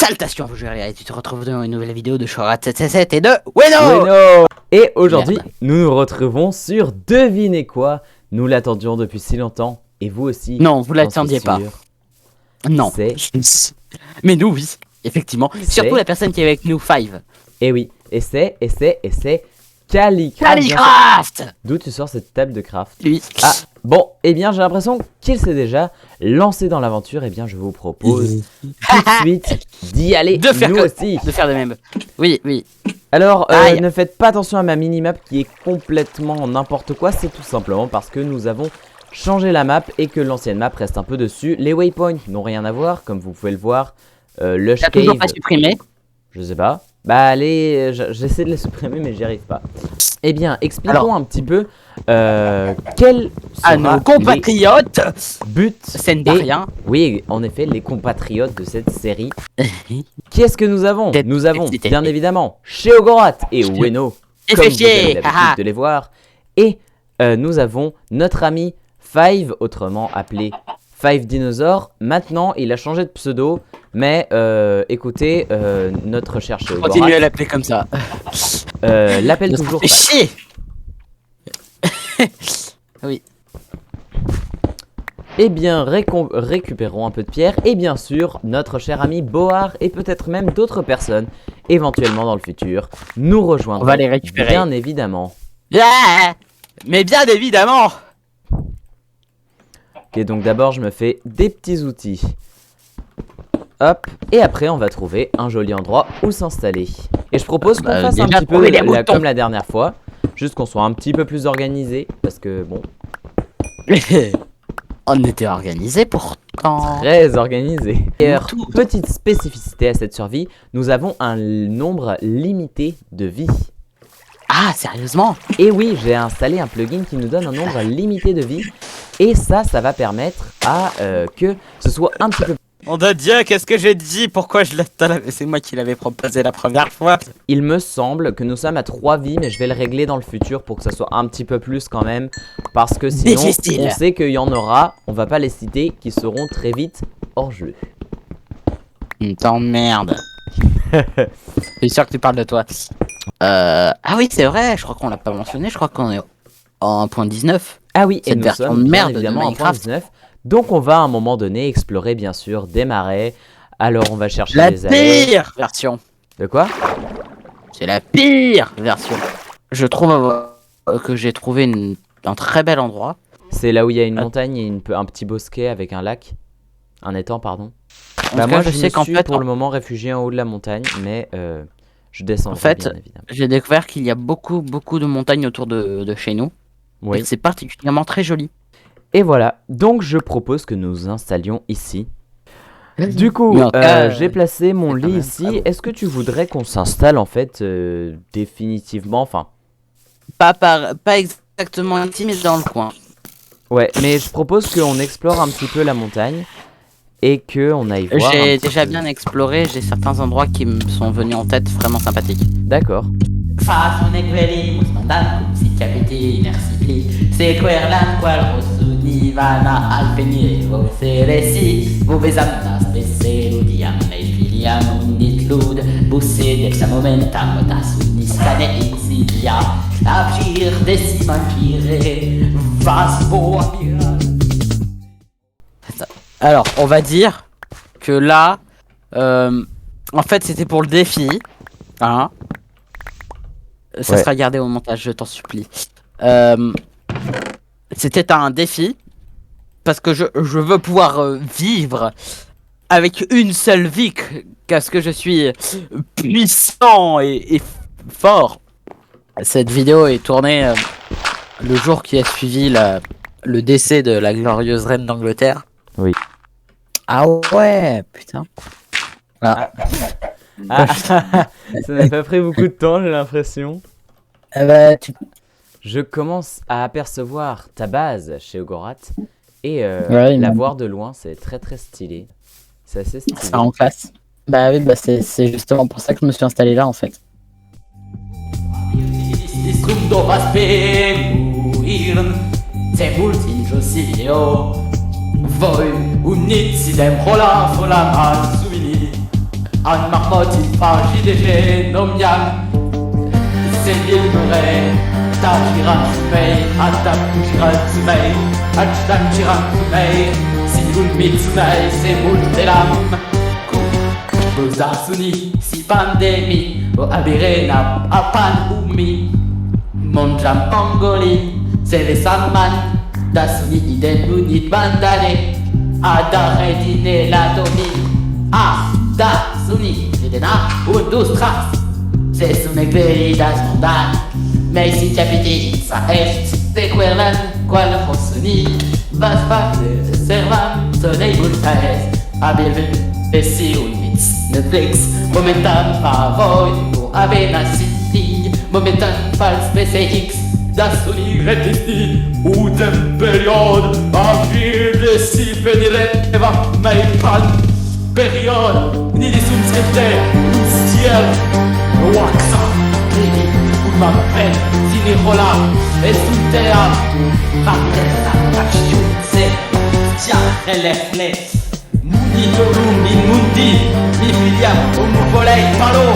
Salutations, bonjour et tu te retrouves dans une nouvelle vidéo de Chorat 777 et de Weno. Bueno. Et aujourd'hui, Merde. nous nous retrouvons sur Devinez quoi. Nous l'attendions depuis si longtemps, et vous aussi. Non, vous j'en l'attendiez suis pas. sûr. Non. C'est- Mais nous, oui, effectivement. Surtout la personne qui est avec nous, Five. Et oui, et c'est Calicraft. Calicraft. D'où tu sors cette table de craft? Lui. Ah, bon, eh bien j'ai l'impression qu'il s'est déjà lancé dans l'aventure. Eh bien je vous propose tout de suite d'y aller, De faire nous que- aussi. De faire de même. Oui, oui. Alors, Aïe. ne faites pas attention à ma minimap qui est complètement n'importe quoi. C'est tout simplement parce que nous avons changé la map et que l'ancienne map reste un peu dessus. Les waypoints n'ont rien à voir, comme vous pouvez le voir. Lush T'as toujours Cave, pas supprimé. je sais pas. Bah allez, j'essaie de les supprimer mais j'y arrive pas. Eh bien, expliquons Alors. un petit peu quel À sera nos compatriotes. les buts Sendariens. oui, en effet, les compatriotes de cette série. Qui est-ce que nous avons? Tête- Nous avons, tête- bien évidemment, Sheogorat et Chut. Weno, Et comme fait vous chier, avez l'habitude haha. de les voir. Et nous avons notre ami Five, autrement appelé Five Dinosaur. Maintenant, il a changé de pseudo, mais écoutez, notre cher Continue à Sheogorat l'appeler comme ça. l'appelle Ça toujours fait Five. chier. Eh bien, récupérons un peu de pierre et bien sûr, notre cher ami Boar et peut-être même d'autres personnes, éventuellement dans le futur, nous rejoindront. On va les récupérer. Bien évidemment. Yeah. Mais bien évidemment. Ok, donc d'abord, je me fais des petits outils. Hop, et après, on va trouver un joli endroit où s'installer. Et je propose qu'on fasse un déjà, petit peu trouver des moutons. comme la dernière fois, juste qu'on soit un petit peu plus organisé, parce que bon, On était organisé pourtant. très organisé. D'ailleurs, Tout. petite spécificité à cette survie, nous avons un nombre limité de vie. Ah, sérieusement? Et oui, j'ai installé un plugin qui nous donne un nombre limité de vie. Et ça va permettre à que ce soit un petit peu... Mon Dieu, qu'est-ce que j'ai dit? Pourquoi je l'ai... C'est moi qui l'avais proposé la première fois. Il me semble que nous sommes à 3 vies, mais je vais le régler dans le futur pour que ça soit un petit peu plus quand même. Parce que sinon, Difficile. on sait qu'il y en aura, on va pas les citer, qui seront très vite hors jeu. T'emmerdes. Je suis sûr que tu parles de toi. Ah oui, c'est vrai, je crois qu'on l'a pas mentionné, je crois qu'on est en 1.19. Ah oui, et Cette nous version sommes de bien merde de évidemment en Minecraft. 1.19. Donc on va à un moment donné explorer bien sûr des marais. Alors on va chercher La des allées. pire version. De quoi? C'est la pire version. Je trouve que j'ai trouvé un très bel endroit. C'est là où il y a une Ah. montagne et un petit bosquet avec un lac. Un étang, pardon. En Bah tout moi cas, je sais qu'en suis fait, pour le moment réfugié en haut de la montagne, mais je descends En fait, bien évidemment. j'ai découvert qu'il y a beaucoup de montagnes autour de chez nous. Et Oui. que c'est particulièrement très joli. Et voilà, donc je propose que nous installions ici. Du coup, Mais en tout cas, j'ai placé mon c'est quand lit même ici. pas beau. Est-ce que tu voudrais qu'on s'installe en fait définitivement? Enfin, Pas exactement ici, mais dans le coin. ouais, mais je propose qu'on explore un petit peu la montagne et qu'on aille voir. J'ai un petit déjà peu. bien exploré, j'ai certains endroits qui me sont venus en tête vraiment sympathiques. D'accord. Façone quelli mandato si capiti merci se querlan qual rossuni vana al penire seresi vo besamna spesse udiam nei filiam nit lud busse del momentam das niscane insidia abgir desimankire vas boa. Alors, on va dire que là, en fait, c'était pour le défi, hein. Ça Ouais. sera gardé au montage, je t'en supplie. C'était un défi parce que je veux pouvoir vivre avec une seule vie, parce que je suis puissant et fort. Cette vidéo est tournée le jour qui a suivi le décès de la glorieuse reine d'Angleterre. Oui. Ah ouais, putain. Ah, ça n'a pas pris beaucoup de temps, j'ai l'impression. Bah, Je commence à apercevoir ta base chez Ogorat et Ouais, la il voir de loin, c'est très très stylé. C'est assez stylé. C'est en classe. Bah oui, bah c'est justement pour ça que je me suis installé là en fait. En marmotte, il fagit des génomiam. C'est l'ilmuré. Tajiran Tsumei, Atakujiran Tsumei, Achitanjiran Tsumei, Sirun Mitsumei, Semultelam. Bozasuni, si pandemi, o abirena, apan umi. Monjam pangoli, sele saman, dasuni iden unit bandane. Adare dine la domi, dasuni, idena, undustras. C'est son éclairé das mondan. Mais si capiti sa echt, de querlan, qual fossoni, vas de servam, soleil bultaes, abilven, bessi units, Netflix, momentan favoid, pour avena city, momentan fals PCX, das uni retisti, udem period, avir de si venireva, mei pan, period, ni di sum scripte, ciel, waxa, credi, ma peine, Sinirola, Estutea, Parteza, Pachiutse, Tia, Elefle, Mundi Torum, Mundi, Mifilia, Omuvolei, Palo.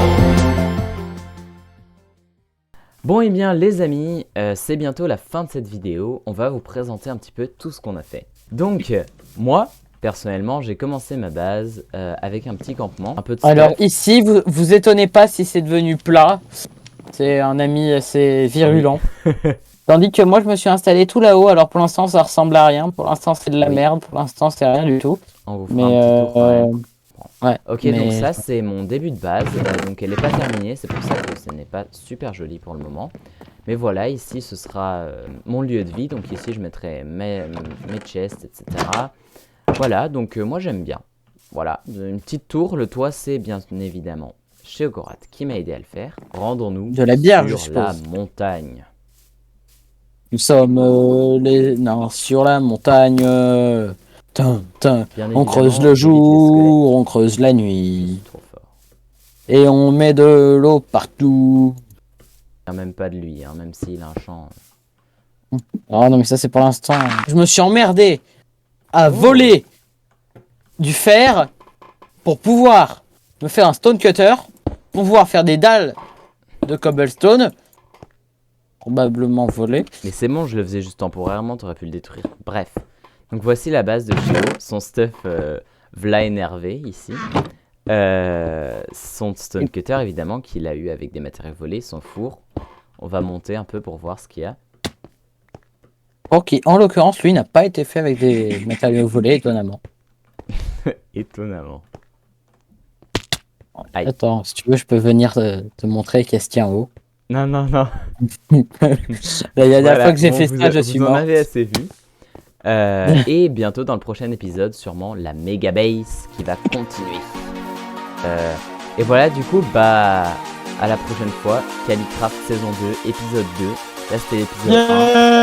Bon et bien les amis, c'est bientôt la fin de cette vidéo. On va vous présenter un petit peu tout ce qu'on a fait. Donc, moi, personnellement, j'ai commencé ma base avec un petit campement, un peu de stuff. Alors ici, vous étonnez pas si c'est devenu plat. C'est un ami assez virulent. Tandis que moi, je me suis installé tout là-haut. Alors pour l'instant, ça ressemble à rien. Pour l'instant, c'est de la merde. Pour l'instant, c'est rien du tout. On vous fera un petit tour quand même. Ouais, ok, mais... donc ça, c'est mon début de base. Donc elle n'est pas terminée. C'est pour ça que ce n'est pas super joli pour le moment. Mais voilà, ici, ce sera mon lieu de vie. Donc ici, je mettrai mes chests, etc. Voilà, donc moi, j'aime bien. Voilà, une petite tour. Le toit, c'est bien évidemment chez Ogorat qui m'a aidé à le faire. Rendons-nous de la bière, sur la montagne. Nous sommes sur la montagne. On creuse le jour, on creuse la nuit. Trop fort. Et on met de l'eau partout. Même pas de lui, hein, même s'il a un chant. Ah non, mais ça c'est pour l'instant. Je me suis emmerdé à voler du fer pour pouvoir me faire un stone cutter, pour pouvoir faire des dalles de cobblestone. Probablement volé. Mais c'est bon, je le faisais juste temporairement, t'aurais pu le détruire. Bref. Donc voici la base de Chio, son stuff v'là énervé ici. Son stone cutter évidemment qu'il a eu avec des matériaux volés, son four. On va monter un peu pour voir ce qu'il y a. Ok, en l'occurrence, lui n'a pas été fait avec des matériaux volés, étonnamment. Étonnamment. Aïe. Attends, si tu veux, je peux venir te montrer qu'est-ce qu'il y a en haut. Non, non, non. La dernière fois que j'ai fait ça, je suis mort. Vous en avez assez vu. Et bientôt dans le prochain épisode, sûrement la méga base qui va continuer. Et voilà, du coup, bah, à la prochaine fois. Calicraft saison 2, épisode 2. Là, c'était l'épisode 1.